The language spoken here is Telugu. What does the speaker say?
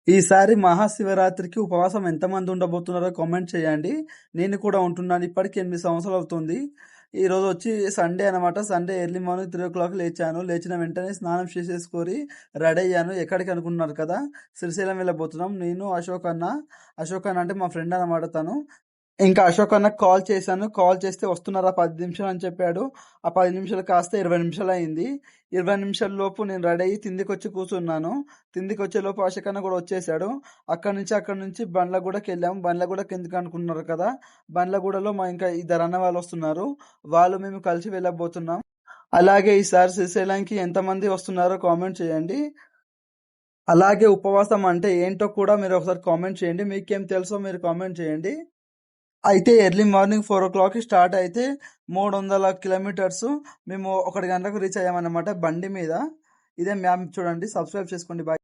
ఈసారి మహాశివరాత్రికి ఉపవాసం ఎంతమంది ఉండబోతున్నారో కామెంట్ చేయండి. నేను కూడా ఉంటున్నాను. ఇప్పటికి 8 సంవత్సరాలు అవుతుంది. ఈరోజు వచ్చి సండే అనమాట. సండే ఎర్లీ మార్నింగ్ 3:00 లేచాను. లేచిన వెంటనే స్నానం చేసేసుకొని రెడీ అయ్యాను. ఎక్కడికి అనుకున్నారు కదా, శ్రీశైలం వెళ్ళబోతున్నాం. నేను అశోక్ అన్న. అశోక్ అన్న అంటే మా ఫ్రెండ్ అనమాట తను. ఇంకా అశోక్ అన్నకు కాల్ చేశాను. కాల్ చేస్తే వస్తున్నారా 10 నిమిషాలు అని చెప్పాడు. ఆ 10 నిమిషాలు కాస్త 20 నిమిషాలు అయింది. 20 నిమిషాల లోపు నేను రెడీ అయ్యి కిందికొచ్చి కూర్చున్నాను. కిందికొచ్చే లోపు అశోక్ అన్న కూడా వచ్చేసాడు. అక్కడి నుంచి బండ్లగూడకి వెళ్ళాము. బండ్లగూడకి ఎందుకు అనుకున్నారు కదా, బండ్లగూడలో మా ఇంకా ఇద్దరు అన్న వాళ్ళు వస్తున్నారు. వాళ్ళు మేము కలిసి వెళ్ళబోతున్నాం. అలాగే ఈసారి శ్రీశైలానికి ఎంతమంది వస్తున్నారో కామెంట్ చేయండి. అలాగే ఉపవాసం అంటే ఏంటో కూడా మీరు ఒకసారి కామెంట్ చేయండి. మీకేం తెలుసో మీరు కామెంట్ చేయండి. అయితే ఎర్లీ మార్నింగ్ 4:00 స్టార్ట్ అయితే 300 కిలోమీటర్స్ మేము 1 గంటలకు రీచ్ అయ్యామన్నమాట బండి మీద. ఇదే మ్యాప్ చూడండి. సబ్స్క్రైబ్ చేసుకోండి. బాయ్.